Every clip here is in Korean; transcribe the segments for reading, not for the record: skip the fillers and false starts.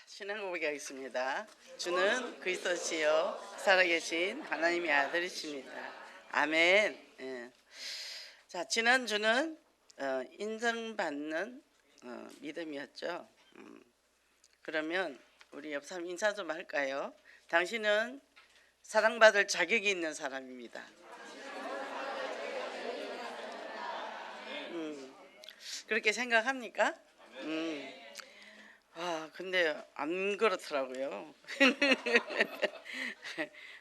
신앙 고백하겠습니다. 주는 그리스도시요 살아계신 하나님의 아들이십니다. 아멘. 예. 자, 지난주는 인정받는 믿음이었죠. 그러면 우리 옆 사람 인사 좀 할까요? 당신은 사랑받을 자격이 있는 사람입니다. 그렇게 생각합니까? 근데 안 그렇더라고요.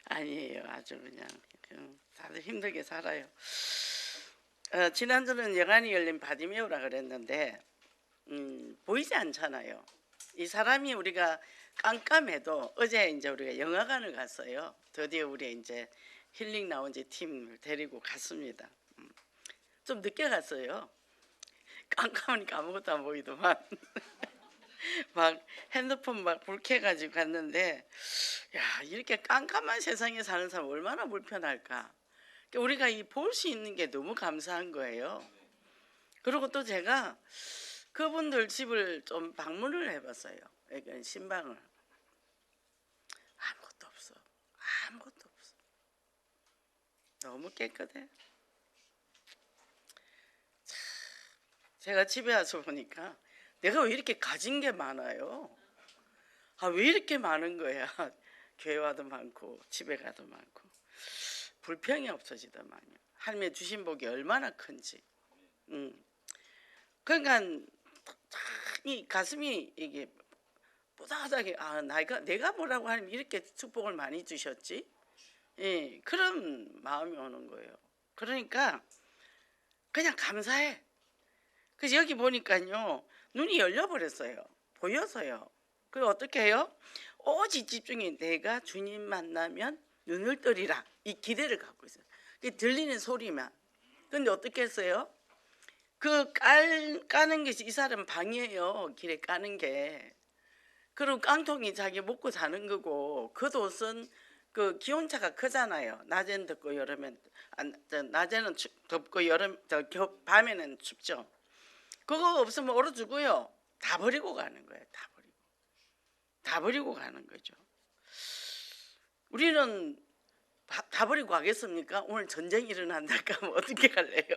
아니에요. 아주 그냥 다들 힘들게 살아요. 지난주는 영안이 열린 바디메오라 그랬는데 보이지 않잖아요. 이 사람이 우리가 깜깜해도 어제 이제 우리가 영화관을 갔어요. 드디어 우리 이제 힐링 라운지 팀을 데리고 갔습니다. 좀 늦게 갔어요. 깜깜하니까 아무것도 안 보이더만. 막 핸드폰 막 불 켜가지고 갔는데, 야, 이렇게 깜깜한 세상에 사는 사람 얼마나 불편할까. 우리가 이 볼 수 있는 게 너무 감사한 거예요. 그리고 또 제가 그분들 집을 좀 방문을 해봤어요. 그러니까 신방을. 아무것도 없어. 아무것도 없어. 너무 깨끗해. 제가 집에 와서 보니까 내가 왜 이렇게 가진 게 많아요? 왜 이렇게 많은 거야? 교회 와도 많고 집에 가도 많고 불평이 없어지더만요. 하나님의 주신 복이 얼마나 큰지. 그러니까 이 가슴이 이게 뿌듯하게 내가 뭐라고 하면 이렇게 축복을 많이 주셨지? 예, 그런 마음이 오는 거예요. 그러니까 그냥 감사해. 그래서 여기 보니까요 눈이 열려버렸어요. 보여서요. 그리고 어떻게 해요? 오직 집중이 내가 주님 만나면 눈을 뜨리라 이 기대를 갖고 있어요. 들리는 소리만. 근데 어떻게 했어요? 그 까는 것이 이 사람 방이에요. 길에 까는 게. 그리고 깡통이 자기 먹고 사는 거고 겉옷은 그 기온차가 크잖아요. 낮에는 덥고 여름엔 낮에는 덥고 밤에는 춥죠. 그거 없으면 얼어 죽어요. 다 버리고 가는 거예요. 다 버리고 가는 거죠. 우리는 다 버리고 가겠습니까? 오늘 전쟁이 일어난다까 하면 어떻게 할래요?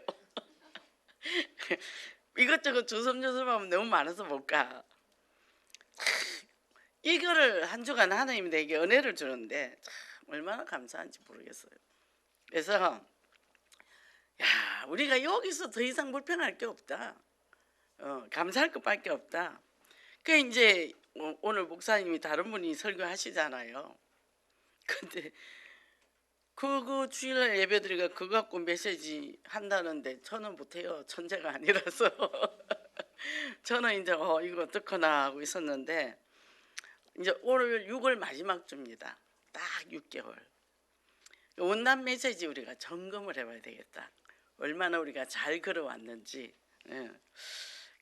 이것저것 조섬조섬하면 너무 많아서 못 가. 이거를 한 주간 하나님이 내게 은혜를 주는데 참 얼마나 감사한지 모르겠어요. 그래서 야, 우리가 여기서 더 이상 불평할 게 없다. 감사할 것밖에 없다. 그 이제 오늘 목사님이 다른 분이 설교하시잖아요. 근데 그거 주일날 예배드리가 그거 갖고 메시지 한다는데 저는 못해요. 천재가 아니라서. 저는 이제 이거 어떡하나 하고 있었는데 이제 오늘 6월 마지막 주입니다. 딱 6개월. 원난 메시지 우리가 점검을 해봐야 되겠다. 얼마나 우리가 잘 걸어왔는지. 예.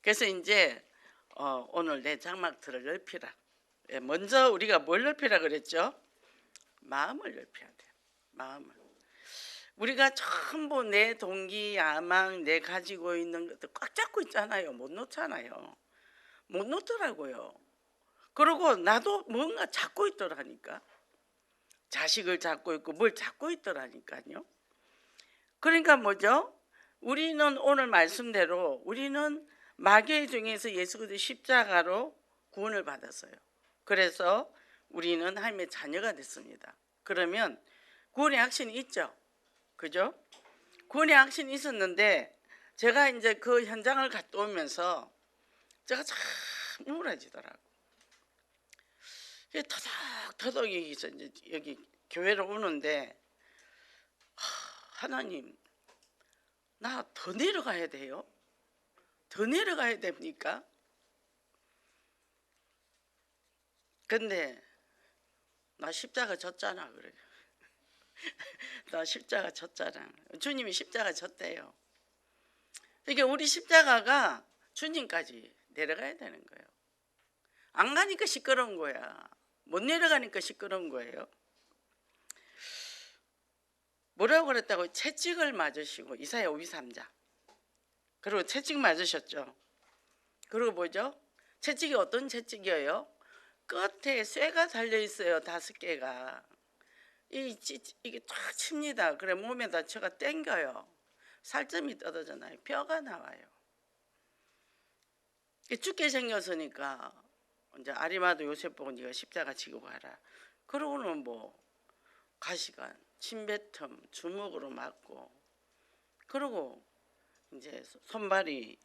그래서 이제 오늘 내 장막틀을 넓히라. 예, 먼저 우리가 뭘 넓히라 그랬죠? 마음을 넓혀야 돼요. 마음을. 우리가 전부 내 동기, 야망, 내 가지고 있는 것들 꽉 잡고 있잖아요. 못 놓잖아요. 못 놓더라고요. 그리고 나도 뭔가 잡고 있더라니까. 자식을 잡고 있고 뭘 잡고 있더라니까요. 그러니까 뭐죠? 우리는 오늘 말씀대로 우리는 마귀의 중에서 예수 그리스도 십자가로 구원을 받았어요. 그래서 우리는 하나님의 자녀가 됐습니다. 그러면 구원의 확신이 있죠. 그죠? 구원의 확신이 있었는데 제가 이제 그 현장을 갔다 오면서 제가 참 우울해지더라고. 터덕터덕 여기 교회로 오는데 하나님 나 더 내려가야 돼요? 더 내려가야 됩니까? 근데 나 십자가 졌잖아 그래. 나 십자가 졌잖아. 주님이 십자가 졌대요. 그러니까 우리 십자가가 주님까지 내려가야 되는 거예요. 안 가니까 시끄러운 거야. 못 내려가니까 시끄러운 거예요. 뭐라고 그랬다고? 채찍을 맞으시고 이사야 53장. 그리고 채찍 맞으셨죠. 그리고 뭐죠? 채찍이 어떤 채찍이에요? 끝에 쇠가 달려 있어요. 5개가. 이게 탁 칩니다. 그래 몸에다 제가 땡겨요. 살점이 떨어져나요. 뼈가 나와요. 죽게 생겼으니까 이제 아리마도 요셉 보고 네가 십자가 지고 가라. 그러고는 뭐 가시관, 침뱉음, 주먹으로 맞고, 그러고 이제 손발이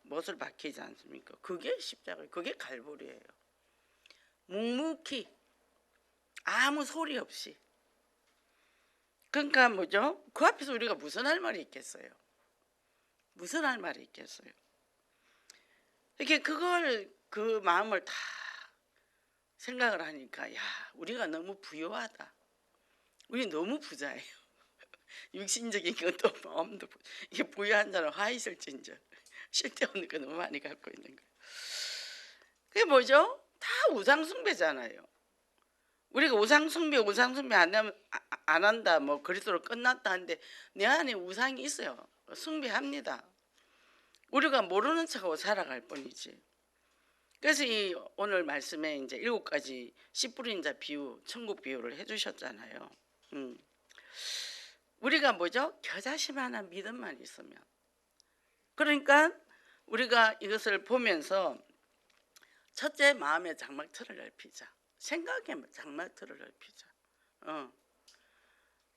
못을 박히지 않습니까? 그게 십자가, 그게 갈보리예요. 묵묵히 아무 소리 없이. 그러니까 뭐죠? 그 앞에서 우리가 무슨 할 말이 있겠어요? 무슨 할 말이 있겠어요? 이렇게 그걸 그 마음을 다 생각을 하니까 야, 우리가 너무 부유하다. 우리 너무 부자예요. 육신적인 것도 마음도 이게 부유한 자는 화 있을진저 쓸데없는 거 너무 많이 갖고 있는 거예요. 그게 뭐죠? 다 우상숭배잖아요. 우리가 우상숭배 안 한다, 뭐 그리스도로 끝났다 하는데 내 안에 우상이 있어요. 숭배합니다. 우리가 모르는 척하고 살아갈 뿐이지. 그래서 이 오늘 말씀에 이제 7가지 씨 뿌린 자 비유, 천국 비유를 해주셨잖아요. 우리가 뭐죠? 겨자씨 하나 믿음만 있으면. 그러니까 우리가 이것을 보면서 첫째, 마음의 장막틀을 넓히자. 생각의 장막틀을 넓히자.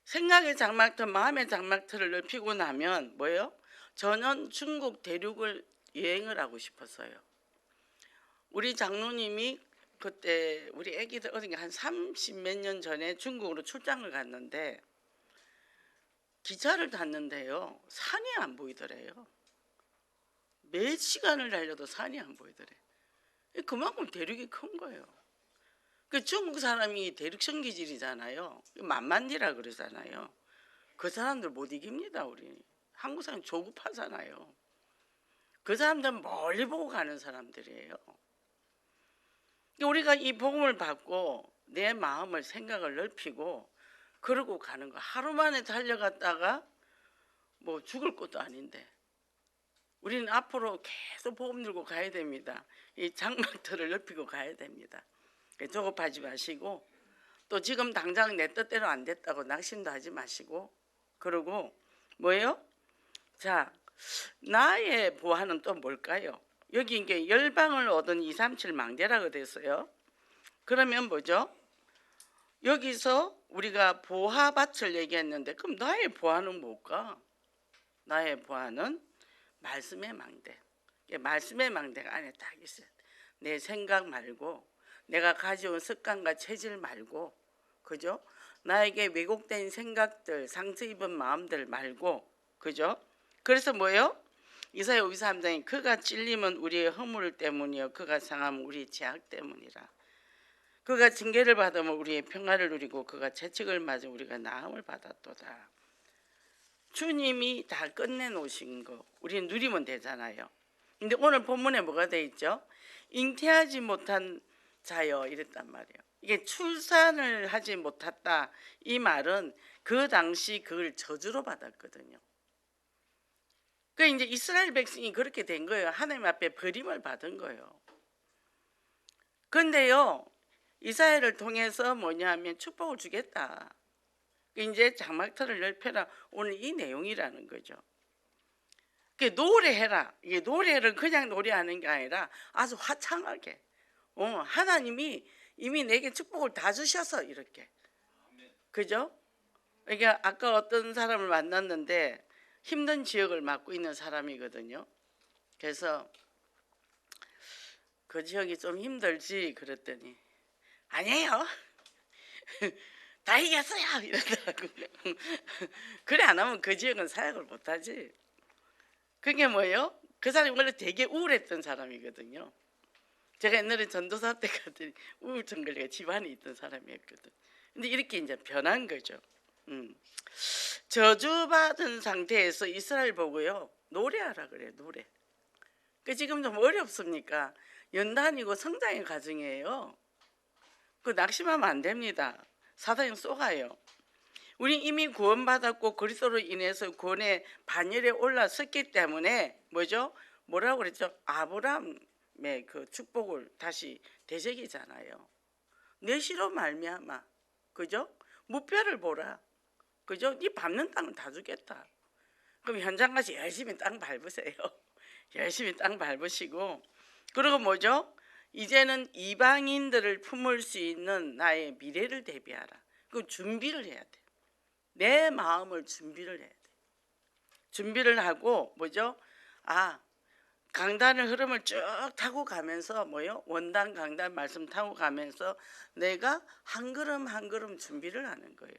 생각의 장막틀, 마음의 장막틀을 넓히고 나면 뭐예요? 저는 중국 대륙을 여행을 하고 싶었어요. 우리 장로님이 그때 우리 애기들 어딘가 한 30 몇 년 전에 중국으로 출장을 갔는데 기차를 탔는데요, 산이 안 보이더래요. 몇 시간을 달려도 산이 안 보이더래. 그만큼 대륙이 큰 거예요. 그 중국 사람이 대륙성 기질이잖아요. 만만디라 그러잖아요. 그 사람들 못 이깁니다. 우리 한국 사람 조급하잖아요. 그 사람들은 멀리 보고 가는 사람들이에요. 우리가 이 복음을 받고 내 마음을, 생각을 넓히고 그러고 가는 거. 하루 만에 달려갔다가 뭐 죽을 것도 아닌데 우리는 앞으로 계속 복음 들고 가야 됩니다. 이 장막틀을 넓히고 가야 됩니다. 조급하지 마시고, 또 지금 당장 내 뜻대로 안 됐다고 낙심도 하지 마시고, 그리고 뭐예요? 자, 나의 보화는 또 뭘까요? 여기 이게 열방을 얻은 237 망대라고 됐어요. 그러면 뭐죠? 여기서 우리가 보화밭을 얘기했는데 그럼 나의 보화는 뭘까? 나의 보화는 말씀의 망대. 말씀의 망대가 안에 딱 있어요. 내 생각 말고, 내가 가져온 습관과 체질 말고, 그죠? 나에게 왜곡된 생각들, 상처 입은 마음들 말고, 그죠? 그래서 뭐예요? 이사야 53장에 그가 찔림은 우리의 허물 때문이요 그가 상함은 우리의 죄악 때문이라. 그가 징계를 받으면 우리의 평화를 누리고 그가 채찍을 맞으면 우리가 나음을 받았도다. 주님이 다 끝내놓으신 거 우리는 누리면 되잖아요. 근데 오늘 본문에 뭐가 돼 있죠? 잉태하지 못한 자여 이랬단 말이에요. 이게 출산을 하지 못했다, 이 말은 그 당시 그걸 저주로 받았거든요. 그 이제 이스라엘 백성이 그렇게 된 거예요. 하나님 앞에 버림을 받은 거예요. 그런데요, 이사야를 통해서 뭐냐면 축복을 주겠다. 이제 장막틀을 넓혀라. 오늘 이 내용이라는 거죠. 노래해라. 이게 노래를 그냥 노래하는 게 아니라 아주 화창하게. 하나님이 이미 내게 축복을 다 주셔서 이렇게. 그죠? 이게 아까 어떤 사람을 만났는데 힘든 지역을 맡고 있는 사람이거든요. 그래서 그 지역이 좀 힘들지 그랬더니 아니에요. 다 이겼어요 이러더라고. 그래 안 하면 그 지역은 사역을 못하지. 그게 뭐예요? 그 사람이 원래 되게 우울했던 사람이거든요. 제가 옛날에 전도사 때 갔더니 우울증 걸려 집안에 있던 사람이었거든. 근데 이렇게 이제 변한 거죠. 저주받은 상태에서 이스라엘 보고요 노래하라 그래요. 노래. 지금 좀 어렵습니까? 연단이고 성장의 과정이에요. 낙심하면 안 됩니다. 사단이 쏘가요. 우리 이미 구원받았고 그리스도로 인해서 구원의 반열에 올라섰기 때문에 뭐죠? 뭐라고 그랬죠? 아브라함 그 축복을 다시 되새기잖아요. 내시로 말미암아, 그죠? 무뼈를 보라, 그죠? 네 밟는 땅은 다 주겠다. 그럼 현장 가서 열심히 땅 밟으세요. 열심히 땅 밟으시고, 그리고 뭐죠? 이제는 이방인들을 품을 수 있는 나의 미래를 대비하라. 그 준비를 해야 돼. 내 마음을 준비를 해야 돼. 준비를 하고 뭐죠? 강단의 흐름을 쭉 타고 가면서 뭐요? 원단 강단 말씀 타고 가면서 내가 한 걸음 한 걸음 준비를 하는 거예요.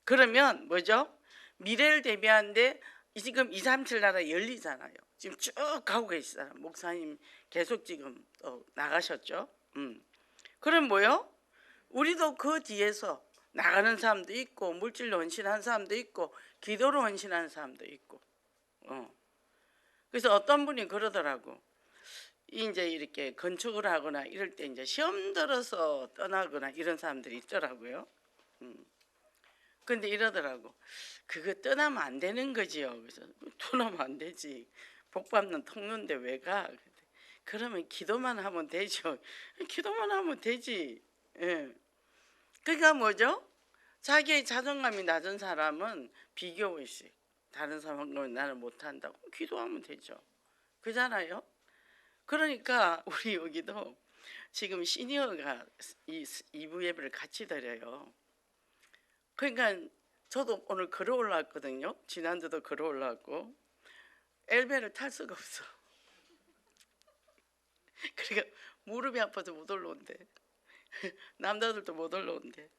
그러면 뭐죠? 미래를 대비하는데 지금 237 나라 열리잖아요. 지금 쭉 가고 계시잖아요. 목사님 계속 지금 나가셨죠. 그럼 뭐요? 우리도 그 뒤에서 나가는 사람도 있고 물질로 헌신하는 사람도 있고 기도로 헌신하는 사람도 있고. 그래서 어떤 분이 그러더라고. 이제 이렇게 건축을 하거나 이럴 때 이제 시험 들어서 떠나거나 이런 사람들이 있더라고요. 근데 이러더라고. 그거 떠나면 안 되는 거지요. 그래서 떠나면 안 되지. 복 받는 통로인데 왜 가? 그러면 기도만 하면 되죠. 기도만 하면 되지. 예. 그러니까 뭐죠? 자기의 자존감이 낮은 사람은 비교의식. 다른 사람은 나는 못한다고 기도하면 되죠. 그잖아요. 그러니까 우리 여기도 지금 시니어가 이 2부 예배를 같이 드려요. 그러니까 저도 오늘 걸어 올라왔거든요. 지난주도 걸어 올라왔고 엘베를 탈 수가 없어. 그러니까 무릎이 아파서 못 올라온대. 남자들도 못 올라온대.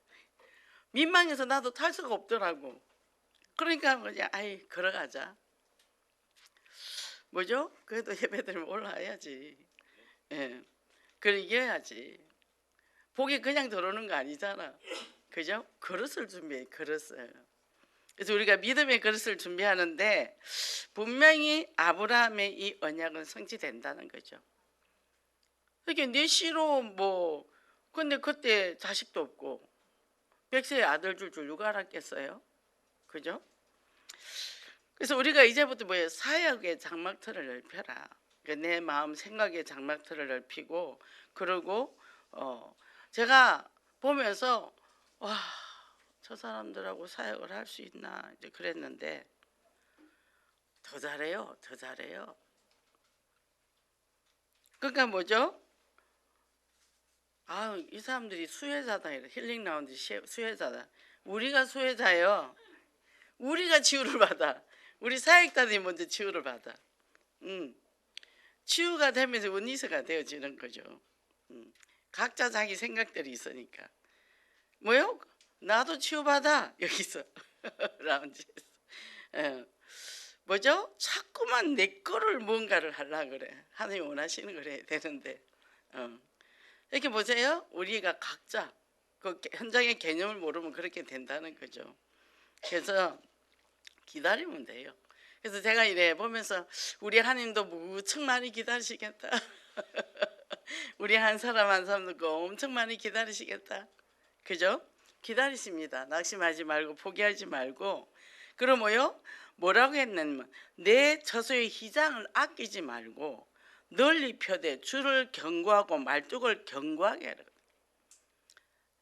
민망해서 나도 탈 수가 없더라고. 그러니까 그냥 걸어가자. 뭐죠? 그래도 예배드리면 올라와야지. 예. 그래 이겨야지. 복이 그냥 들어오는 거 아니잖아. 그죠? 그릇을 준비해. 그릇을. 그래서 우리가 믿음의 그릇을 준비하는데 분명히 아브라함의 이 언약은 성취된다는 거죠. 이게 내 씨로 근데 그때 자식도 없고 100세의 아들 줄 누가 알았겠어요? 그죠? 그래서 우리가 이제부터 뭐예요? 사역의 장막틀을 넓혀라. 그러니까 내 마음 생각의 장막틀을 넓히고, 그리고 제가 보면서 와, 저 사람들하고 사역을 할 수 있나 이제 그랬는데 더 잘해요, 더 잘해요. 그러니까 뭐죠? 이 사람들이 수혜자다. 힐링 라운드 수혜자다. 우리가 수혜자예요. 우리가 치유를 받아. 우리 사역자들이 먼저 치유를 받아. 치유가 되면서 원리스가 되어지는 거죠. 각자 자기 생각들이 있으니까. 뭐요? 나도 치유받아. 여기서 라운지에서. 뭐죠? 자꾸만 내 거를 뭔가를 하려고 그래. 하나님 원하시는 걸 해야 되는데. 이렇게 보세요. 우리가 각자 그 현장의 개념을 모르면 그렇게 된다는 거죠. 그래서 기다리면 돼요. 그래서 제가 이래 보면서 우리 하나님도 무척 많이 기다리시겠다. 우리 한 사람 한 사람도 엄청 많이 기다리시겠다. 그죠? 기다리십니다. 낙심하지 말고 포기하지 말고. 그럼 뭐라고 했냐면 내 처소의 희장을 아끼지 말고 널리 펴되 주를 경고하고 말뚝을 견고하게 하라.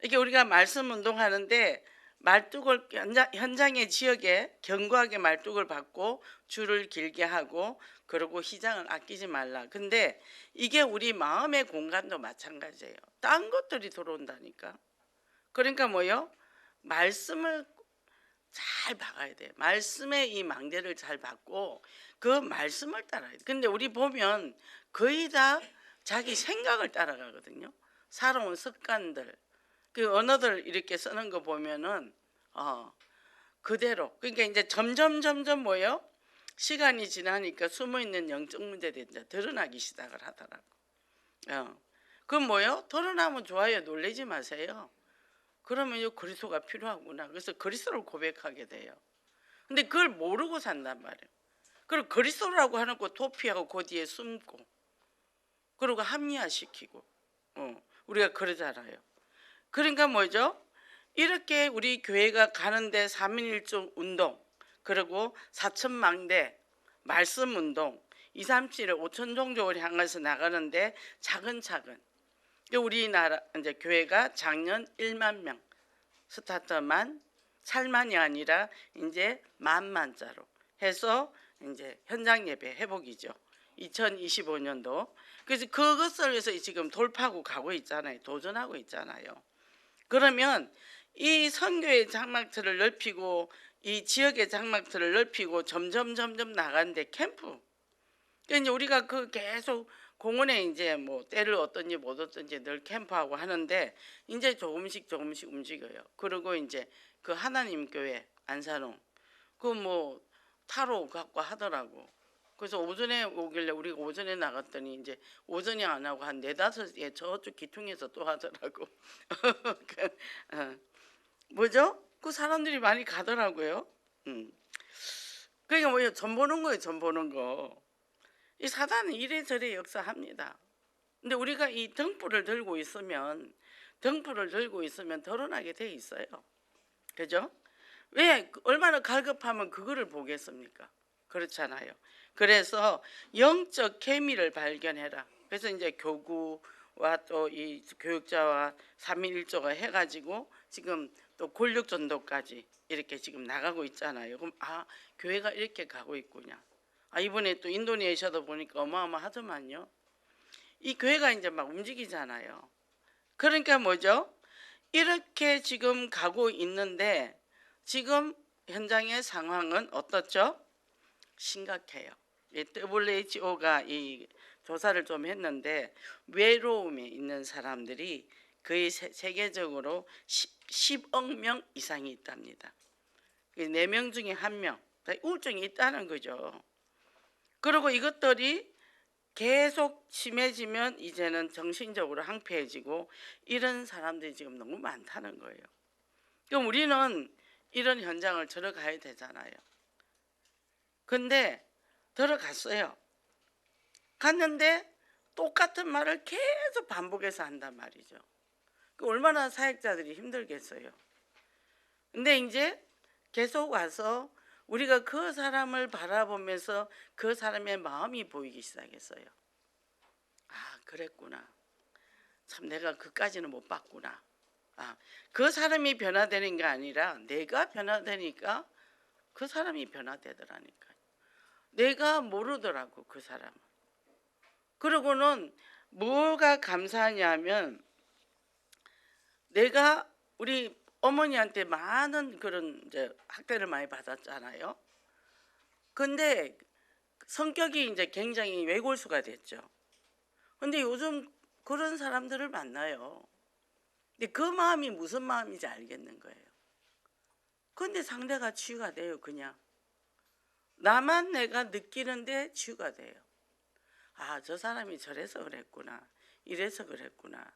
이렇게 우리가 말씀 운동하는데 말뚝을 현장의 지역에 견고하게 말뚝을 받고 줄을 길게 하고 그리고 희장을 아끼지 말라. 근데 이게 우리 마음의 공간도 마찬가지예요. 딴 것들이 들어온다니까. 그러니까 말씀을 잘 박아야 돼. 말씀의 이 망대를 잘 받고 그 말씀을 따라야 돼. 근데 우리 보면 거의 다 자기 생각을 따라가거든요. 살아온 습관들, 그 언어들 이렇게 쓰는 거 보면은 그대로. 그러니까 이제 점점 시간이 지나니까 숨어 있는 영적 문제들이 이제 드러나기 시작을 하더라고. 그럼 드러나면 좋아요. 놀라지 마세요. 그러면 그리스도가 필요하구나. 그래서 그리스도를 고백하게 돼요. 근데 그걸 모르고 산단 말이에요. 그리고 그리스도라고 하놓고 도피하고 그 뒤에 숨고 그리고 합리화시키고 우리가 그러잖아요. 그러니까 이렇게 우리 교회가 가는데 3.1조 운동 그리고 4천망대 말씀 운동 2, 3, 7에 5천 종족을 향해서 나가는데 차근차근 우리나라 이제 교회가 작년 1만 명 스타트만 살만이 아니라 이제 만자로 해서 이제 현장 예배 회복이죠. 2025년도. 그래서 그것을 위해서 지금 돌파하고 가고 있잖아요. 도전하고 있잖아요. 그러면 이 선교의 장막틀을 넓히고 이 지역의 장막틀을 넓히고 점점 나가는데 캠프. 그러니까 이제 우리가 그 계속 공원에 이제 뭐 때를 얻든지 못 얻든지 늘 캠프하고 하는데 이제 조금씩 움직여요. 그리고 이제 그 하나님 교회 안산홍 그 뭐 타로 갖고 하더라고. 그래서 오전에 오길래 우리가 오전에 나갔더니 이제 오전에 안 하고 한 4-5에 저쪽 기퉁에서 또 하더라고. 뭐죠? 그 사람들이 많이 가더라고요. 그러니까 뭐예요? 전 보는 거예요. 전 보는 거. 이 사단은 이래저래 역사합니다. 근데 우리가 이 등불을 들고 있으면 드러나게 돼 있어요. 그죠? 왜 얼마나 갈급하면 그거를 보겠습니까? 그렇잖아요. 그래서 영적 케미를 발견해라. 그래서 이제 교구와 또 이 교육자와 3.1조가 해가지고 지금 또 권력전도까지 이렇게 지금 나가고 있잖아요. 그럼 교회가 이렇게 가고 있구나. 이번에 또 인도네시아도 보니까 어마어마하더만요. 이 교회가 이제 막 움직이잖아요. 그러니까 뭐죠? 이렇게 지금 가고 있는데 지금 현장의 상황은 어떻죠? 심각해요. WHO가 이 조사를 좀 했는데 외로움에 있는 사람들이 거의 세계적으로 10억 명 이상이 있답니다. 4명 중에 1명 우울증이 있다는 거죠. 그리고 이것들이 계속 심해지면 이제는 정신적으로 항폐해지고 이런 사람들이 지금 너무 많다는 거예요. 그럼 우리는 이런 현장을 들어가야 되잖아요. 근데 들어갔어요. 갔는데 똑같은 말을 계속 반복해서 한단 말이죠. 얼마나 사역자들이 힘들겠어요. 근데 이제 계속 와서 우리가 그 사람을 바라보면서 그 사람의 마음이 보이기 시작했어요. 그랬구나. 참 내가 그까지는 못 봤구나. 그 사람이 변화되는 게 아니라 내가 변화되니까 그 사람이 변화되더라니까요. 내가 모르더라고 그 사람은. 그러고는 뭐가 감사하냐면 내가 우리 어머니한테 많은 그런 이제 학대를 많이 받았잖아요. 근데 성격이 이제 굉장히 외골수가 됐죠. 근데 요즘 그런 사람들을 만나요. 근데 그 마음이 무슨 마음인지 알겠는 거예요. 근데 상대가 치유가 돼요. 그냥 나만 내가 느끼는데 치유가 돼요. 저 사람이 저래서 그랬구나. 이래서 그랬구나.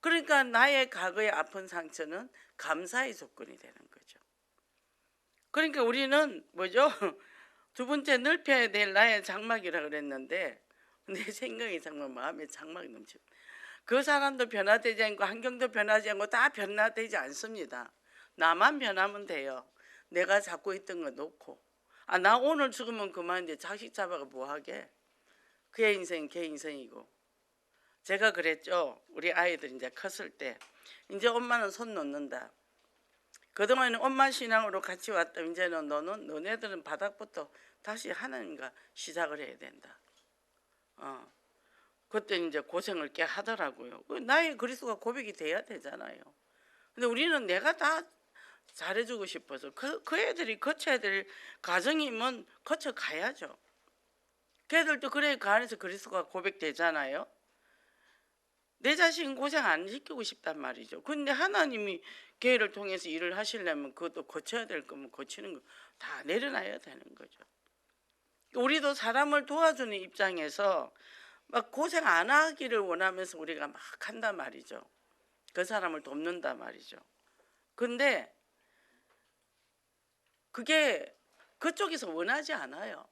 그러니까 나의 과거의 아픈 상처는 감사의 조건이 되는 거죠. 그러니까 우리는 뭐죠? 두 번째 넓혀야 될 나의 장막이라 그랬는데 내 생각이 정말 마음에 장막이 넘치고 그 사람도 변화되지 않고 환경도 변하지 않고 다 변화되지 않습니다. 나만 변하면 돼요. 내가 잡고 있던 거 놓고 나 오늘 죽으면 그만인데 자식 잡아가 뭐하게. 그의 인생 걔 인생이고. 제가 그랬죠. 우리 아이들 이제 컸을 때 이제 엄마는 손 놓는다. 그동안은 엄마 신앙으로 같이 왔다. 이제는 너네들은 바닥부터 다시 하나님과 시작을 해야 된다. 그때 이제 고생을 꽤 하더라고요. 나의 그리스도가 고백이 돼야 되잖아요. 근데 우리는 내가 다 잘해주고 싶어서 그 애들이 거쳐야 될 과정이면 거쳐가야죠. 걔들도 그래 그 안에서 그리스도가 고백되잖아요. 내 자식은 고생 안 시키고 싶단 말이죠. 근데 하나님이 교회를 통해서 일을 하시려면 그것도 고쳐야 될 거면 고치는 거 다 내려놔야 되는 거죠. 우리도 사람을 도와주는 입장에서 막 고생 안 하기를 원하면서 우리가 막 한단 말이죠. 그 사람을 돕는단 말이죠. 근데 그게 그쪽에서 원하지 않아요.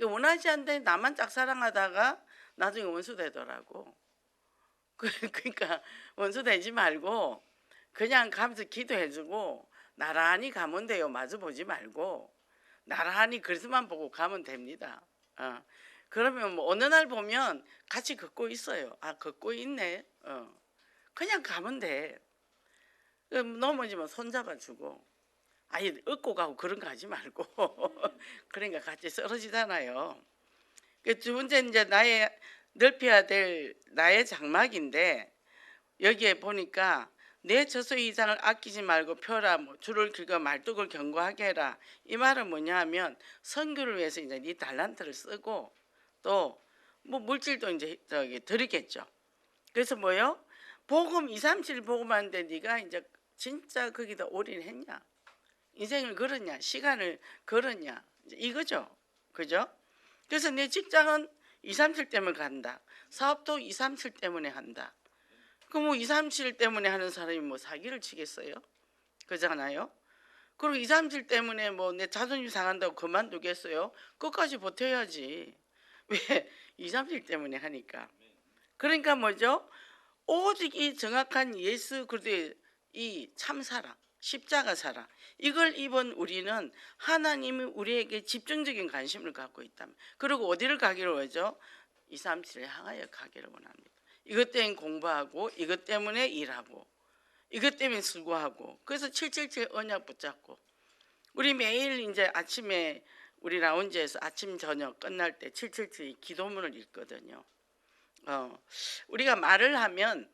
원하지 않는데 나만 짝사랑하다가 나중에 원수 되더라고. 그러니까 원수 되지 말고 그냥 가면서 기도해주고 나란히 가면 돼요. 마주 보지 말고 나란히 그리스만 보고 가면 됩니다. 그러면 뭐 어느 날 보면 같이 걷고 있어요. 아, 걷고 있네. 그냥 가면 돼. 넘어지면 손잡아주고. 아예 업고 가고 그런 거 하지 말고. 그러니까 같이 쓰러지잖아요. 그 두 번째 이제 나의 넓혀야 될 나의 장막인데, 여기에 보니까 내 처소 이상을 아끼지 말고 펴라, 뭐 줄을 긁어 말뚝을 견고하게 해라. 이 말은 뭐냐 하면 선교를 위해서 이제 네 달란트를 쓰고 또 뭐 물질도 이제 저기 드리겠죠. 그래서 뭐요? 복음 2, 3, 7 복음하는데 네가 이제 진짜 거기다 올인했냐? 인생을 걸었냐? 시간을 걸었냐? 이거죠. 그죠? 그래서 내 직장은 2, 3, 7 때문에 간다. 사업도 2, 3, 7 때문에 한다. 그 뭐 2, 3, 7 때문에 하는 사람이 뭐 사기를 치겠어요? 그잖아요. 그리고 2, 3, 7 때문에 뭐 내 자존심 상한다고 그만두겠어요? 끝까지 버텨야지. 왜? 2, 3, 7 때문에 하니까. 그러니까 뭐죠? 오직 이 정확한 예수 그리스도의 이 참사랑 십자가 사랑 이걸 입은 우리는 하나님이 우리에게 집중적인 관심을 갖고 있다면, 그리고 어디를 가기를 하죠? 2, 3, 7을 향하여 가기를 원합니다. 이것 때문에 공부하고 이것 때문에 일하고 이것 때문에 수고하고, 그래서 777 언약 붙잡고 우리 매일 이제 아침에 우리 라운지에서 아침 저녁 끝날 때 777 기도문을 읽거든요. 우리가 말을 하면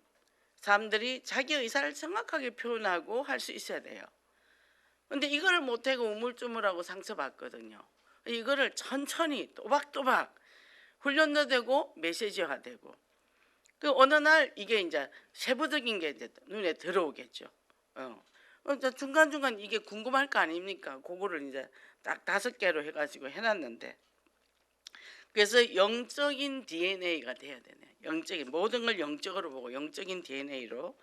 사람들이 자기 의사를 정확하게 표현하고 할 수 있어야 돼요. 근데 이거를 못하고 우물쭈물하고 상처받거든요. 이거를 천천히 또박또박 훈련도 되고 메시지화 되고, 그 어느 날 이게 이제 세부적인 게 이제 눈에 들어오겠죠. 중간중간 이게 궁금할 거 아닙니까? 그거를 이제 딱 5개로 해가지고 해놨는데, 그래서 영적인 DNA가 돼야 되네. 영적인 모든 걸 영적으로 보고 영적인 DNA로.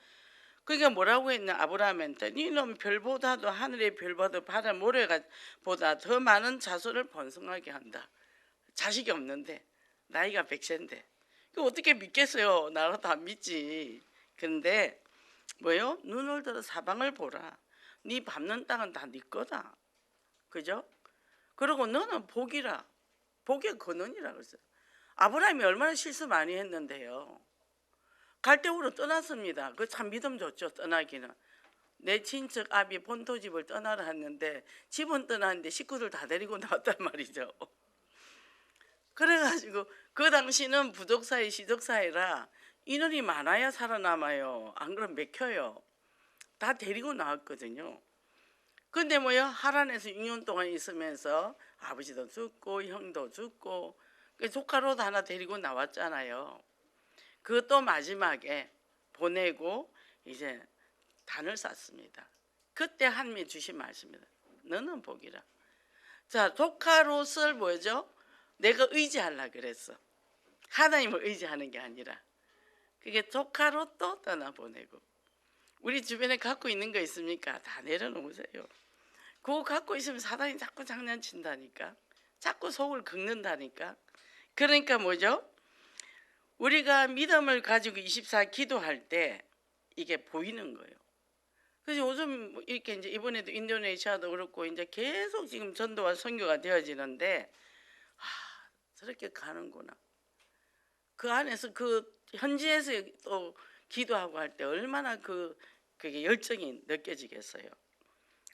그러니까 뭐라고 했냐? 아브라함한테 니는 별보다도 하늘의 별보다 바다 모래보다 더 많은 자손을 번성하게 한다. 자식이 없는데 나이가 100세인데 그 어떻게 믿겠어요? 나라도 안 믿지. 근데 뭐요? 눈을 들어 사방을 보라. 네 밟는 땅은 다 네 거다. 그죠? 그리고 너는 복이라. 복의 근원이라 그랬어요. 아브라함이 얼마나 실수 많이 했는데요. 갈대우로 떠났습니다. 그 참 믿음 좋죠. 떠나기는. 내 친척 아비 본토집을 떠나라 했는데 집은 떠났는데 식구들 다 데리고 나왔단 말이죠. 그래가지고 그 당시는 부족사회 시족사회라 인원이 많아야 살아남아요. 안 그러면 맥혀요. 다 데리고 나왔거든요. 근데 뭐요? 하란에서 6년 동안 있으면서 아버지도 죽고 형도 죽고 조카로도 하나 데리고 나왔잖아요. 그것도 마지막에 보내고 이제 단을 쌌습니다. 그때 하나님이 주신 말씀입니다. 너는 복이라. 자, 조카롯을 뭐죠? 내가 의지하려 그랬어. 하나님을 의지하는 게 아니라. 그게 조카롯도 떠나보내고. 우리 주변에 갖고 있는 거 있습니까? 다 내려놓으세요. 그거 갖고 있으면 사단이 자꾸 장난친다니까. 자꾸 속을 긁는다니까. 그러니까 뭐죠? 우리가 믿음을 가지고 24 기도할 때 이게 보이는 거예요. 그래서 요즘 이렇게 이제 이번에도 인도네시아도 그렇고 이제 계속 지금 전도와 선교가 되어지는데, 저렇게 가는구나. 그 안에서 그 현지에서 또 기도하고 할 때 얼마나 그게 열정이 느껴지겠어요.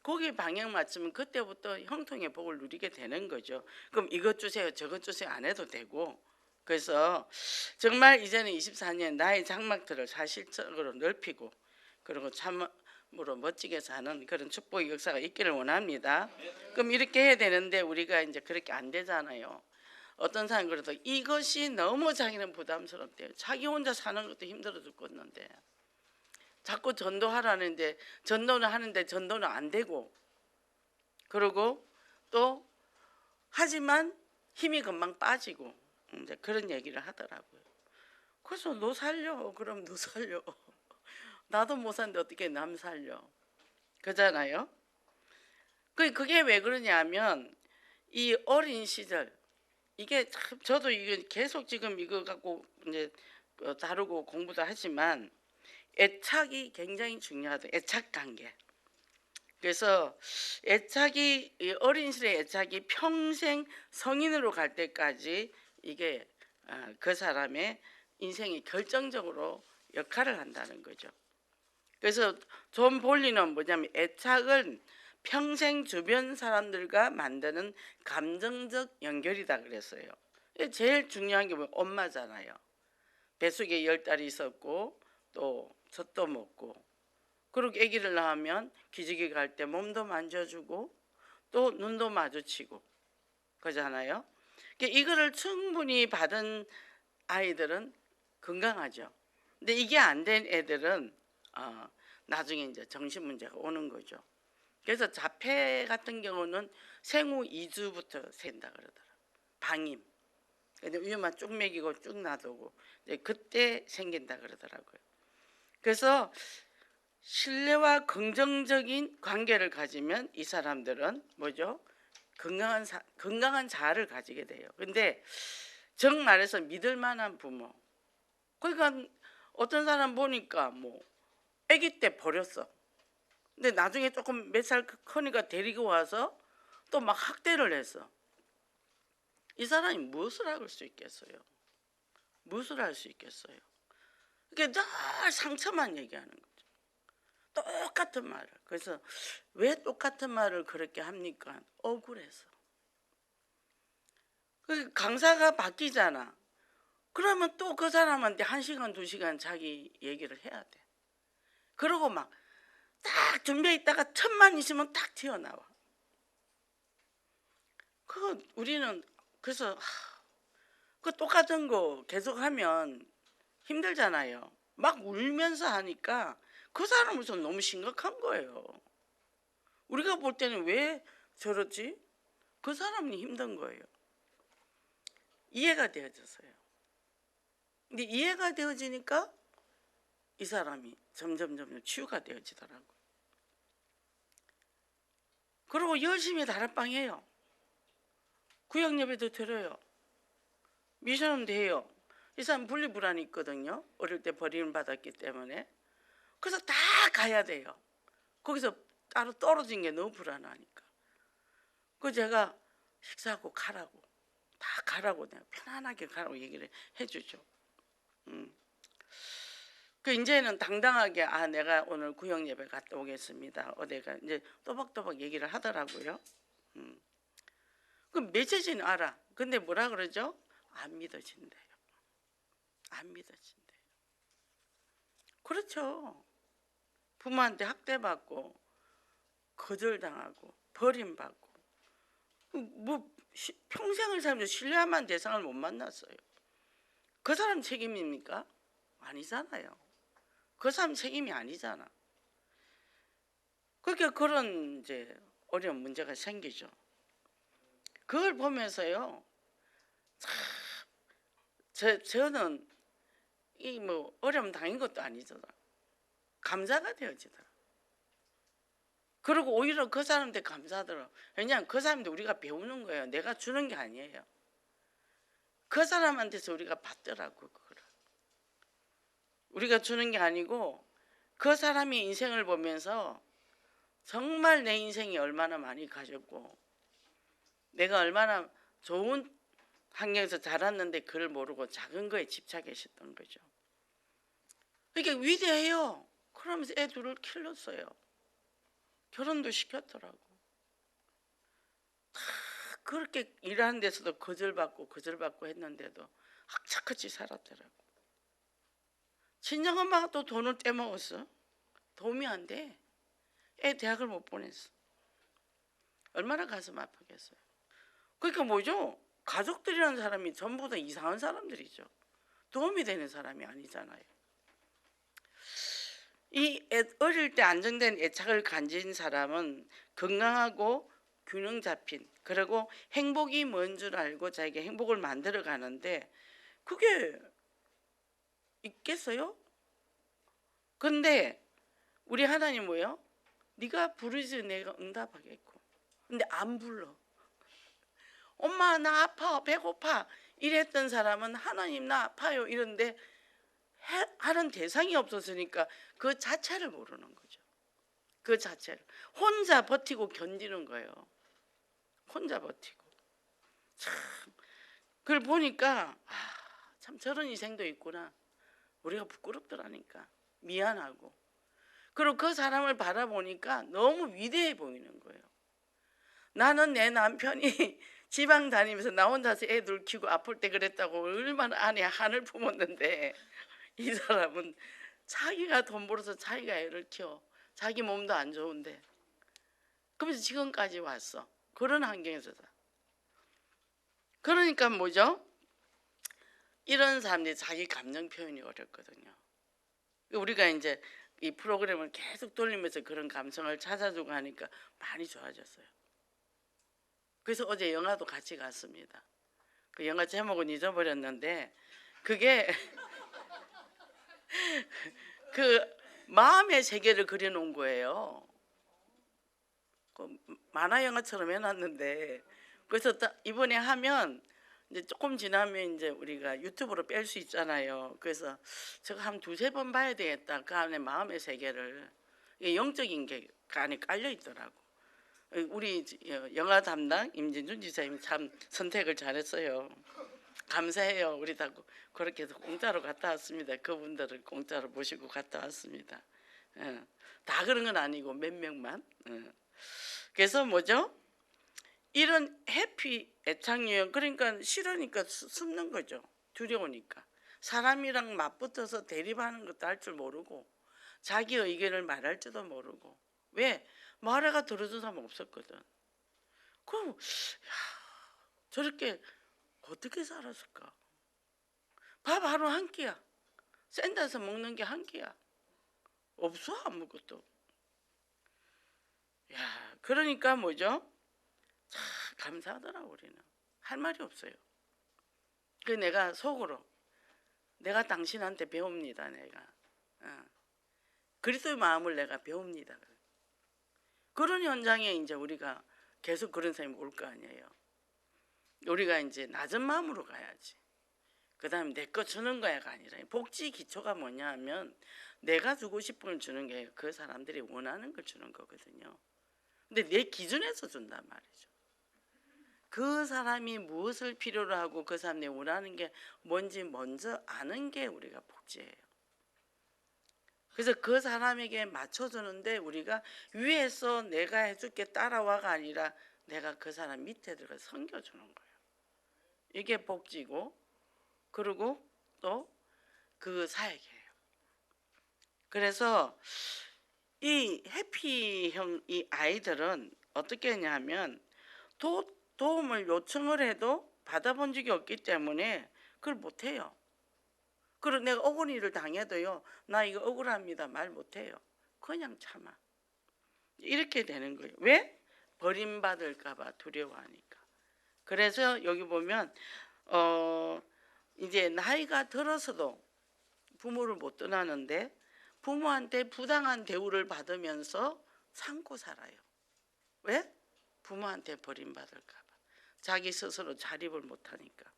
거기에 방향 맞추면 그때부터 형통의 복을 누리게 되는 거죠. 그럼 이것 주세요, 저것 주세요 안 해도 되고. 그래서 정말 이제는 24년 나의 장막들을 사실적으로 넓히고 그리고 참으로 멋지게 사는 그런 축복의 역사가 있기를 원합니다. 그럼 이렇게 해야 되는데 우리가 이제 그렇게 안 되잖아요. 어떤 사람은 그래도 이것이 너무 자기는 부담스럽대요. 자기 혼자 사는 것도 힘들어 죽겠는데 자꾸 전도하라는데 전도는 하는데 전도는 안 되고, 그리고 또 하지만 힘이 금방 빠지고 이제 그런 얘기를 하더라고요. 그래서 너 살려. 그럼 너 살려. 나도 못 사는데 어떻게 남 살려. 그잖아요. 그게 왜 그러냐면 이 어린 시절 이게 참 저도 이게 계속 지금 이거 갖고 이제 다루고 공부도 하지만 애착이 굉장히 중요하다. 애착 관계. 그래서 애착이 어린 시절의 애착이 평생 성인으로 갈 때까지 이게 그 사람의 인생이 결정적으로 역할을 한다는 거죠. 그래서 존 볼리는 뭐냐면 애착은 평생 주변 사람들과 만드는 감정적 연결이다 그랬어요. 제일 중요한 게 뭐 엄마잖아요. 뱃속에 10달이 있었고 또 젖도 먹고 그리고 아기를 낳으면 기저귀 갈 때 몸도 만져주고 또 눈도 마주치고 그러잖아요. 이거를 충분히 받은 아이들은 건강하죠. 근데 이게 안 된 애들은 나중에 이제 정신 문제가 오는 거죠. 그래서 자폐 같은 경우는 생후 2주부터 생긴다 그러더라. 방임. 근데 우유만 쭉 먹이고 쭉 놔두고 이제 그때 생긴다 그러더라고요. 그래서 신뢰와 긍정적인 관계를 가지면 이 사람들은 뭐죠? 건강한 자아를 가지게 돼요. 근데 정 말해서 믿을 만한 부모. 그러니까 어떤 사람 보니까 뭐 아기 때 버렸어. 근데 나중에 조금 몇 살 크니까 데리고 와서 또 막 학대를 했어. 이 사람이 무엇을 할 수 있겠어요? 무엇을 할 수 있겠어요? 이게 늘 상처만 얘기하는 거죠. 똑같은 말을. 그래서 왜 똑같은 말을 그렇게 합니까? 억울해서. 강사가 바뀌잖아. 그러면 또 그 사람한테 1시간, 2시간 자기 얘기를 해야 돼. 그러고 막 딱 준비해 있다가 틈만 있으면 딱 튀어나와. 우리는 그래서 그 똑같은 거 계속하면 힘들잖아요. 막 울면서 하니까 그 사람은 너무 심각한 거예요. 우리가 볼 때는 왜 저러지? 그 사람이 힘든 거예요. 이해가 되어졌어요. 근데 이해가 되어지니까 이 사람이 점점 치유가 되어지더라고요. 그리고 열심히 다락방해요. 구역 예배도 드려요. 미션도 해요. 이 사람 분리불안이 있거든요. 어릴 때 버림을 받았기 때문에. 그래서 다 가야 돼요. 거기서 따로 떨어진 게 너무 불안하니까. 제가 식사하고 가라고, 다 가라고 내가 편안하게 가라고 얘기를 해주죠. 이제는 당당하게 내가 오늘 구역 예배 갔다 오겠습니다. 어디가 이제 또박또박 얘기를 하더라고요. 그 메시지는 알아. 근데 뭐라 그러죠? 안 믿어진대요. 안 믿어진대요. 그렇죠. 부모한테 학대받고 거절당하고 버림받고 뭐 평생을 살면서 신뢰할 만한 대상을 못 만났어요. 그 사람 책임입니까? 아니잖아요. 그 사람 책임이 아니잖아. 그러니까 그런 이제 어려운 문제가 생기죠. 그걸 보면서요, 저는 이 뭐 어려움 당한 것도 아니잖아. 감사가 되어지더라. 그리고 오히려 그 사람한테 감사하더라. 왜냐하면 그 사람한테 우리가 배우는 거예요. 내가 주는 게 아니에요. 그 사람한테서 우리가 받더라고 그거를. 우리가 주는 게 아니고 그 사람의 인생을 보면서 정말 내 인생이 얼마나 많이 가졌고 내가 얼마나 좋은 환경에서 자랐는데 그걸 모르고 작은 거에 집착했었던 거죠. 이게 위대해요. 그러면서 애 둘을 키웠어요. 결혼도 시켰더라고. 다 그렇게 일하는 데서도 거절받고 했는데도 악착같이 살았더라고. 친정엄마가 또 돈을 떼먹었어. 도움이 안 돼. 애 대학을 못 보냈어. 얼마나 가슴 아프겠어요. 그러니까 뭐죠? 가족들이라는 사람이 전부 다 이상한 사람들이죠. 도움이 되는 사람이 아니잖아요. 어릴 때 안정된 애착을 가진 사람은 건강하고 균형 잡힌, 그리고 행복이 뭔 줄 알고 자기가 행복을 만들어 가는데 그게 있겠어요? 근데 우리 하나님 뭐예요? 네가 부르지 내가 응답하겠고. 근데 안 불러. 엄마 나 아파 배고파 이랬던 사람은 하나님 나 아파요 이런데 하는 대상이 없었으니까 그 자체를 모르는 거죠. 그 자체를 혼자 버티고 견디는 거예요. 혼자 버티고. 참 그걸 보니까 참 저런 인생도 있구나. 우리가 부끄럽더라니까. 미안하고. 그리고 그 사람을 바라보니까 너무 위대해 보이는 거예요. 나는 내 남편이 지방 다니면서 나 혼자서 애들 키우고 아플 때 그랬다고 얼마나 안에 한을 품었는데, 이 사람은 자기가 돈 벌어서 자기가 애를 키워. 자기 몸도 안 좋은데. 그러면서 지금까지 왔어. 그런 환경에서. 그러니까 뭐죠? 이런 사람들이 자기 감정 표현이 어렵거든요. 우리가 이제 이 프로그램을 계속 돌리면서 그런 감성을 찾아주고 하니까 많이 좋아졌어요. 그래서 어제 영화도 같이 갔습니다. 그 영화 제목은 잊어버렸는데, 그게 그 마음의 세계를 그려놓은 거예요. 그 만화 영화처럼 해놨는데, 그래서 이번에 하면 이제 조금 지나면 이제 우리가 유튜브로 뺄 수 있잖아요. 그래서 제가 한 두세 번 봐야 되겠다. 그 안에 마음의 세계를. 영적인 게 그 안에 깔려 있더라고. 우리 영화 담당 임진준 지사님이 참 선택을 잘했어요. 감사해요. 우리 다 그렇게 해서 공짜로 갔다 왔습니다. 그분들을 공짜로 모시고 갔다 왔습니다. 다 그런 건 아니고 몇 명만. 그래서 뭐죠? 이런 해피 애착유형, 그러니까 싫으니까 숨는 거죠. 두려우니까. 사람이랑 맞붙어서 대립하는 것도 할 줄 모르고 자기 의견을 말할지도 모르고. 왜? 말해가 들어준 사람 없었거든. 그럼 저렇게 어떻게 살았을까? 밥 하루 한 끼야. 샌드에서 먹는 게 한 끼야. 없어 아무것도. 야, 그러니까 뭐죠? 참 감사하더라. 우리는 할 말이 없어요. 그 내가 속으로 내가 당신한테 배웁니다. 내가 그리스도의 마음을 내가 배웁니다. 그런 현장에 이제 우리가 계속 그런 사람이 올 거 아니에요. 우리가 이제 낮은 마음으로 가야지. 그 다음에 내 거 주는 거야가 아니라, 복지 기초가 뭐냐 하면 내가 주고 싶은 걸 주는 게 그 사람들이 원하는 걸 주는 거거든요. 근데 내 기준에서 준단 말이죠. 그 사람이 무엇을 필요로 하고 그 사람이 원하는 게 뭔지 먼저 아는 게 우리가 복지예요. 그래서 그 사람에게 맞춰주는데 우리가 위에서 내가 해줄게 따라와가 아니라 내가 그 사람 밑에 들어가 섬겨주는 거예요. 이게 복지고, 그리고 또 그 사역이에요. 그래서 이 해피형 이 아이들은 어떻게 했냐면 도움을 요청을 해도 받아본 적이 없기 때문에 그걸 못해요. 그리고 내가 억울한 일을 당해도요, 나 이거 억울합니다 말 못해요. 그냥 참아. 이렇게 되는 거예요. 왜? 버림받을까 봐 두려워하니까. 그래서 여기 보면 이제 나이가 들어서도 부모를 못 떠나는데 부모한테 부당한 대우를 받으면서 참고 살아요. 왜? 부모한테 버림받을까 봐. 자기 스스로 자립을 못하니까.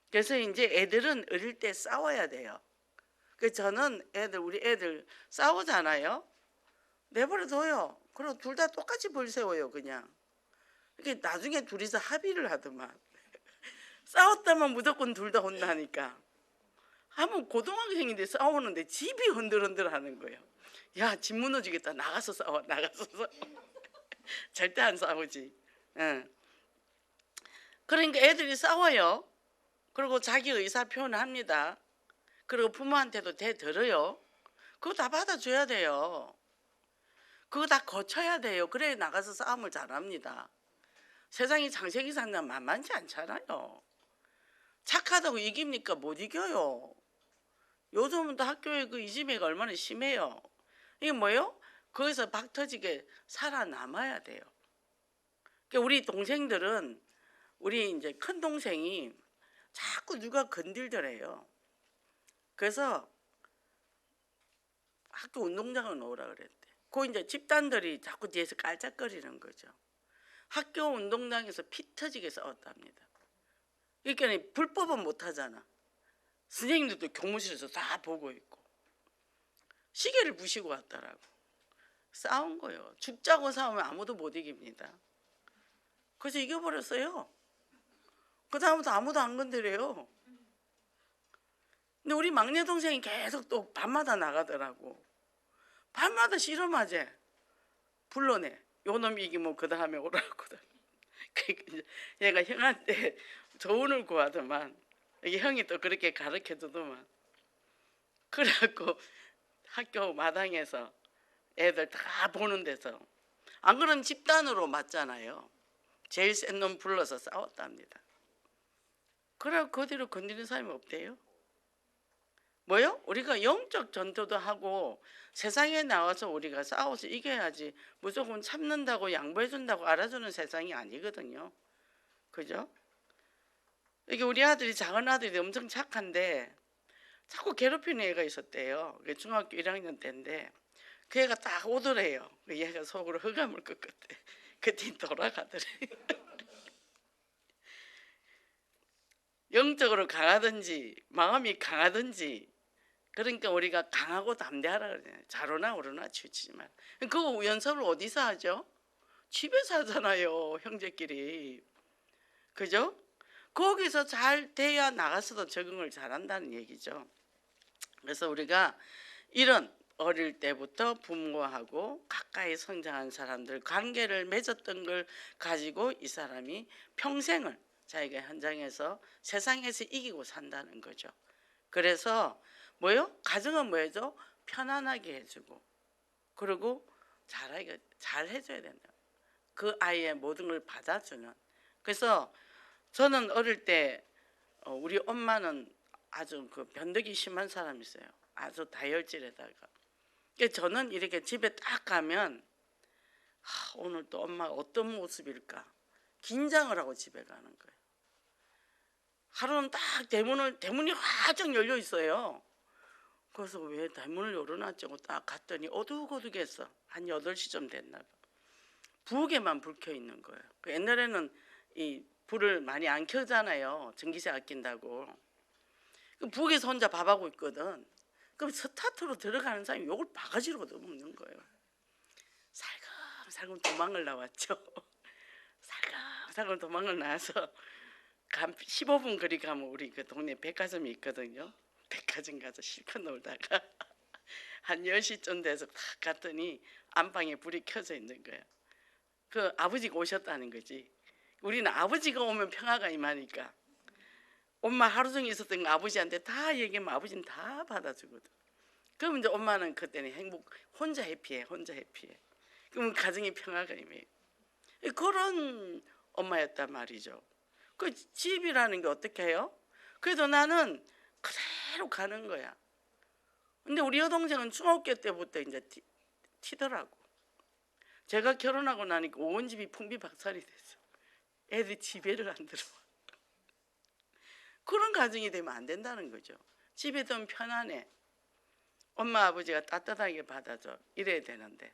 그래서 이제 애들은 어릴 때 싸워야 돼요. 그래서 저는 우리 애들 싸우잖아요. 내버려둬요. 그리고 둘 다 똑같이 벌 세워요 그냥. 이게 나중에 둘이서 합의를 하더만. 싸웠다면 무조건 둘 다 혼나니까. 한번 고등학생인데 싸우는데 집이 흔들흔들하는 거예요. 야, 집 무너지겠다. 나가서 싸워. 나가서 싸워. 절대 안 싸우지. 그러니까 애들이 싸워요. 그리고 자기 의사 표현을 합니다. 그리고 부모한테도 대들어요. 그거 다 받아줘야 돼요. 그거 다 거쳐야 돼요. 그래야 나가서 싸움을 잘합니다. 세상이 장세기 산다면 만만치 않잖아요. 착하다고 이깁니까? 못 이겨요. 요즘은 또 학교에 그 이지매가 얼마나 심해요. 이게 뭐예요? 거기서 박 터지게 살아남아야 돼요. 그러니까 우리 동생들은, 우리 이제 큰 동생이 자꾸 누가 건들더래요. 그래서 학교 운동장을 놓으라 그랬대. 그 이제 집단들이 자꾸 뒤에서 깔짝거리는 거죠. 학교 운동장에서 피 터지게 싸웠답니다. 그러니까 불법은 못 하잖아. 선생님들도 교무실에서 다 보고 있고. 시계를 부시고 왔더라고. 싸운 거예요. 죽자고 싸우면 아무도 못 이깁니다. 그래서 이겨버렸어요. 그 다음부터 아무도 안 건드려요. 근데 우리 막내 동생이 계속 또 밤마다 나가더라고. 밤마다 실험하재 불러내. 요놈이 이기면 그 다음에 오라고. 얘가 형한테 조언을 구하더만. 이게 형이 또 그렇게 가르쳐 주더만. 그래갖고 학교 마당에서 애들 다 보는 데서, 안 그러면 집단으로 맞잖아요. 제일 센 놈 불러서 싸웠답니다. 그래갖고 그 뒤로 건드리는 사람이 없대요. 뭐요? 우리가 영적 전도도 하고 세상에 나와서 우리가 싸워서 이겨야지 무조건 참는다고 양보해준다고 알아주는 세상이 아니거든요. 그죠? 이게 우리 아들이, 작은 아들이 엄청 착한데 자꾸 괴롭히는 애가 있었대요. 그게 중학교 1학년 때인데 그 애가 딱 오더래요. 얘가 속으로 흑암을 꺾었대. 그때 돌아가더래. 영적으로 강하든지 마음이 강하든지, 그러니까 우리가 강하고 담대하라 그러잖아요. 자로나 오르나 치우치지 마. 그 연습을 어디서 하죠? 집에서 하잖아요, 형제끼리. 그죠? 거기서 잘 돼야 나가서도 적응을 잘한다는 얘기죠. 그래서 우리가 이런 어릴 때부터 부모하고 가까이 성장한 사람들, 관계를 맺었던 걸 가지고 이 사람이 평생을 자기가 현장에서 세상에서 이기고 산다는 거죠. 그래서 뭐요? 가정은 뭐죠? 편안하게 해주고, 그리고 잘 해줘야 된다. 그 아이의 모든 걸 받아주는. 그래서 저는 어릴 때 우리 엄마는 아주 그 변덕이 심한 사람이었어요. 아주 다혈질에다가. 저는 이렇게 집에 딱 가면 오늘 또 엄마가 어떤 모습일까 긴장을 하고 집에 가는 거예요. 하루는 딱 대문이 활짝 열려 있어요. 그래서 왜 대문을 열어놨지 하고 딱 갔더니 어둑어둑했어. 한 8시쯤 됐나 봐. 부엌에만 불 켜 있는 거예요. 옛날에는 이 불을 많이 안 켜잖아요. 전기세 아낀다고. 부엌에서 혼자 밥하고 있거든. 그럼 스타트로 들어가는 사람이 욕을 바가지로 얻어먹는 거예요. 살금살금 도망을 나왔죠. 살금살금 도망을 나와서 15분 거리 가면 우리 그 동네 백화점이 있거든요. 백화점 가서 실컷 놀다가 한 10시쯤 돼서 딱 갔더니 안방에 불이 켜져 있는 거예요. 그 아버지가 오셨다는 거지. 우리는 아버지가 오면 평화가 임하니까. 엄마 하루 종일 있었던 거 아버지한테 다 얘기하면 아버지는 다 받아주거든. 그럼 이제 엄마는 그때는 혼자 해피해. 그러면 가정의 평화가 임해. 그런 엄마였단 말이죠. 그 집이라는 게 어떻게 해요? 그래도 나는 그대로 가는 거야. 근데 우리 여동생은 중학교 때부터 이제 튀더라고. 제가 결혼하고 나니까 온 집이 풍비박산이 됐어. 애들 집에를 안 들어와. 그런 가정이 되면 안 된다는 거죠. 집에 좀 편안해. 엄마 아버지가 따뜻하게 받아줘. 이래야 되는데.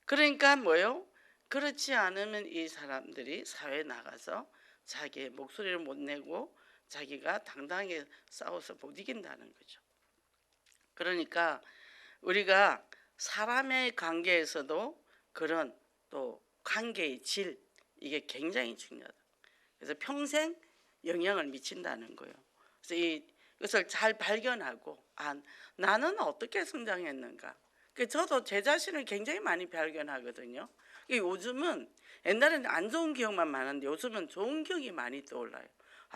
그러니까 뭐요? 그렇지 않으면 이 사람들이 사회에 나가서 자기의 목소리를 못 내고 자기가 당당하게 싸워서 못 이긴다는 거죠. 그러니까 우리가 사람의 관계에서도 그런 또 관계의 질, 이게 굉장히 중요하다. 그래서 평생 영향을 미친다는 거예요. 그래서 이것을 잘 발견하고 나는 어떻게 성장했는가. 저도 제 자신을 굉장히 많이 발견하거든요. 요즘은 옛날에는 안 좋은 기억만 많은데 요즘은 좋은 기억이 많이 떠올라요.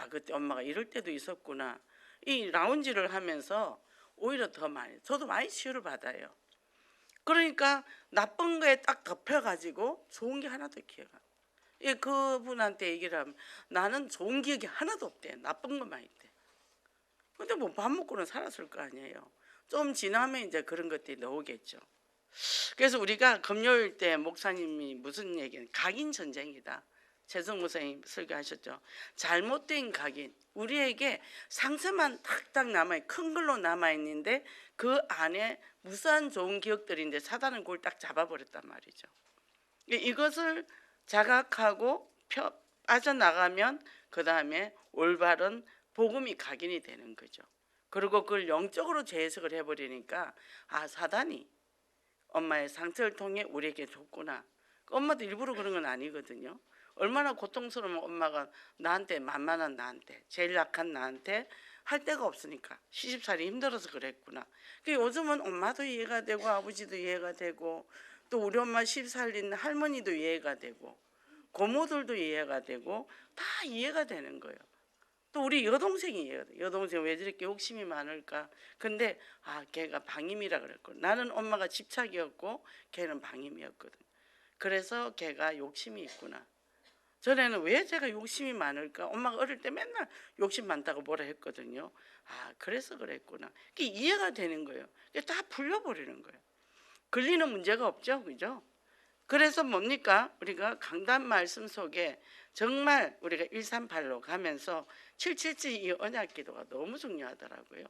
그때 엄마가 이럴 때도 있었구나. 이 라운지를 하면서 오히려 더 많이, 저도 많이 치유를 받아요. 그러니까 나쁜 거에 딱 덮여가지고 좋은 게 하나도 기억 안 나. 그분한테 얘기를 하면 나는 좋은 기억이 하나도 없대. 나쁜 것만 있대. 근데 뭐 밥 먹고는 살았을 거 아니에요. 좀 지나면 이제 그런 것들이 나오겠죠. 그래서 우리가 금요일 때 목사님이 무슨 얘기는 각인 전쟁이다. 최성 목사님 설교하셨죠. 잘못된 각인. 우리에게 상처만 탁탁 남아있, 큰 걸로 남아있는데 그 안에 무수한 좋은 기억들인데 사단은 그걸 딱 잡아버렸단 말이죠. 이것을 자각하고 빠져나가면 그 다음에 올바른 복음이 각인이 되는 거죠. 그리고 그걸 영적으로 재해석을 해버리니까 사단이 엄마의 상처를 통해 우리에게 줬구나. 엄마도 일부러 그런 건 아니거든요. 얼마나 고통스러우면 엄마가 나한테, 만만한 나한테, 제일 약한 나한테 할 데가 없으니까 시집살이 힘들어서 그랬구나. 요즘은 엄마도 이해가 되고 아버지도 이해가 되고 또 우리 엄마 시집살린 할머니도 이해가 되고 고모들도 이해가 되고 다 이해가 되는 거예요. 또 우리 여동생이 이해가 돼. 여동생 왜 저렇게 욕심이 많을까? 근데 걔가 방임이라 그랬고, 나는 엄마가 집착이었고 걔는 방임이었거든. 그래서 걔가 욕심이 있구나. 전에는 왜 제가 욕심이 많을까? 엄마가 어릴 때 맨날 욕심 많다고 뭐라 했거든요. 그래서 그랬구나. 그게 이해가 되는 거예요. 그게 다 풀려버리는 거예요. 걸리는 문제가 없죠, 그죠? 그래서 뭡니까? 우리가 강단 말씀 속에 정말 우리가 138로 가면서 777 이 언약 기도가 너무 중요하더라고요.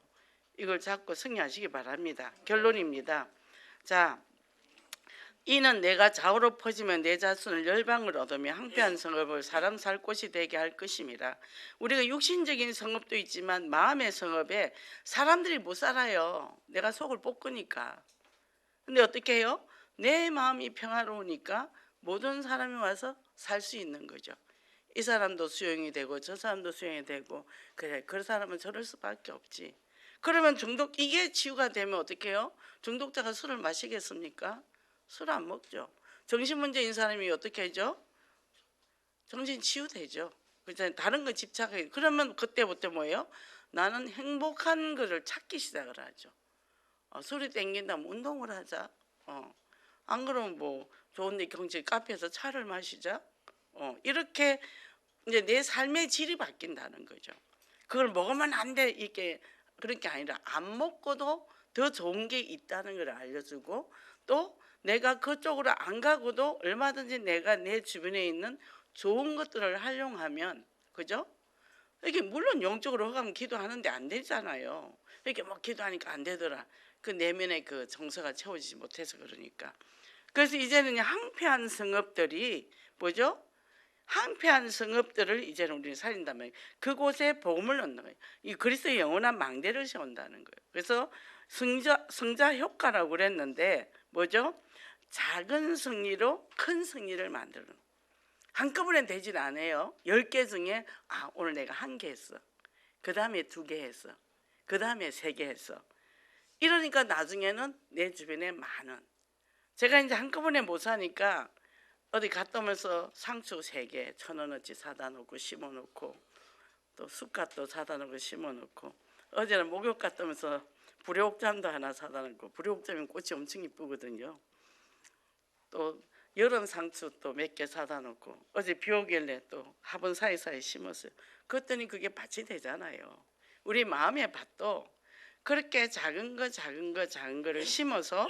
이걸 잡고 승리하시기 바랍니다. 결론입니다. 자, 이는 내가 좌우로 퍼지면 내 자손을 열방을 얻으며 황폐한 성읍을 사람 살 곳이 되게 할 것임이라. 우리가 육신적인 성읍도 있지만 마음의 성읍에 사람들이 못 살아요. 내가 속을 볶으니까. 근데 어떻게 해요? 내 마음이 평화로우니까 모든 사람이 와서 살 수 있는 거죠. 이 사람도 수용이 되고 저 사람도 수용이 되고, 그래 그 사람은 저럴 수밖에 없지. 그러면 이게 치유가 되면 어떻게 해요? 중독자가 술을 마시겠습니까? 술 안 먹죠. 정신문제인 사람이 어떻게 하죠? 정신 치유되죠. 그렇잖아요. 다른 거 집착해. 그러면 그때부터 뭐예요? 나는 행복한 거를 찾기 시작을 하죠. 술이 땡긴다면 운동을 하자. 안 그러면 뭐 좋은데 경치 카페에서 차를 마시자. 이렇게 이제 내 삶의 질이 바뀐다는 거죠. 그걸 먹으면 안 돼, 이게 그런 게 아니라 안 먹고도 더 좋은 게 있다는 걸 알려주고, 또 내가 그쪽으로 안 가고도 얼마든지 내가 내 주변에 있는 좋은 것들을 활용하면, 그죠? 이게 물론 영적으로 허가면 기도하는데 안 되잖아요. 이렇게 뭐 기도하니까 안 되더라. 그 내면의 그 정서가 채워지지 못해서 그러니까. 그래서 이제는 황폐한 성읍들이 뭐죠? 황폐한 성읍들을 이제는 우리는 살린다면 그곳에 복음을 넣는 거예요. 이 그리스도의 영원한 망대를 세운다는 거예요. 그래서 성자 효과라고 그랬는데 뭐죠? 작은 승리로 큰 승리를 만드는 거예요. 한꺼번에 되질 않아요. 10개 중에 오늘 내가 1개 했어. 그 다음에 2개 했어. 그 다음에 3개 했어. 이러니까 나중에는 내 주변에 많은, 제가 이제 한꺼번에 못 사니까 어디 갔다 오면서 상추 3개 1,000원어치 사다 놓고 심어놓고, 또 쑥갓도 사다 놓고 심어놓고, 어제는 목욕 갔다 오면서 불욕잠도 하나 사다 놓고, 불욕잠이 꽃이 엄청 이쁘거든요. 또 여름 상추 또 몇 개 사다 놓고, 어제 비 오길래 또 화분 사이사이 심었어요. 그랬더니 그게 밭이 되잖아요. 우리 마음의 밭도 그렇게 작은 거를 심어서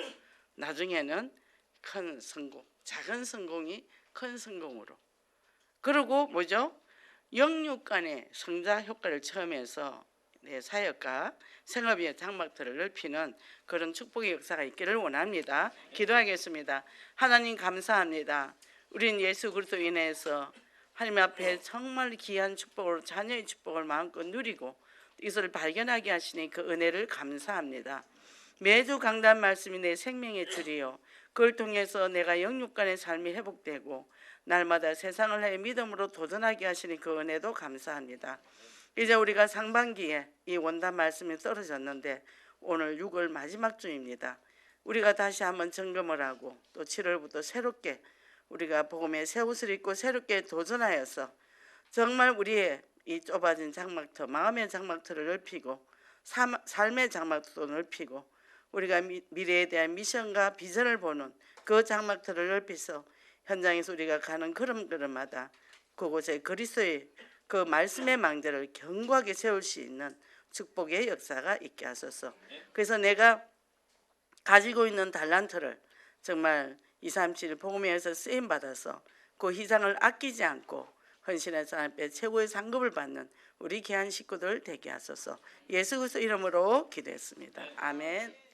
나중에는 큰 성공, 작은 성공이 큰 성공으로. 그리고 뭐죠? 영육 간의 성자 효과를 체험해서 내 사역과 생업의 장막들을 넓히는 그런 축복의 역사가 있기를 원합니다. 기도하겠습니다. 하나님 감사합니다. 우린 예수 그리스도 인해서 하나님 앞에 정말 귀한 축복으로 자녀의 축복을 마음껏 누리고 이것을 발견하게 하시니 그 은혜를 감사합니다. 매주 강단 말씀이 내 생명의 줄이요, 그걸 통해서 내가 영육간의 삶이 회복되고 날마다 세상을 내 믿음으로 도전하게 하시니 그 은혜도 감사합니다. 이제 우리가 상반기에 이 원단 말씀이 떨어졌는데 오늘 6월 마지막 주입니다. 우리가 다시 한번 점검을 하고 또 7월부터 새롭게 우리가 복음의 새 옷을 입고 새롭게 도전하여서 정말 우리의 이 좁아진 장막터, 마음의 장막터를 넓히고 삶의 장막터도 넓히고 우리가 미래에 대한 미션과 비전을 보는 그 장막터를 넓혀서 현장에서 우리가 가는 걸음걸음마다 그곳에 그리스도의 그 말씀의 망대를 견고하게 세울 수 있는 축복의 역사가 있게 하소서. 그래서 내가 가지고 있는 달란트를 정말 237 복음에서 쓰임 받아서 그 희생을 아끼지 않고 헌신해서 하나님께 최고의 상급을 받는 우리 귀한 식구들 되게 하소서. 예수 그리스도 이름으로 기도했습니다. 아멘.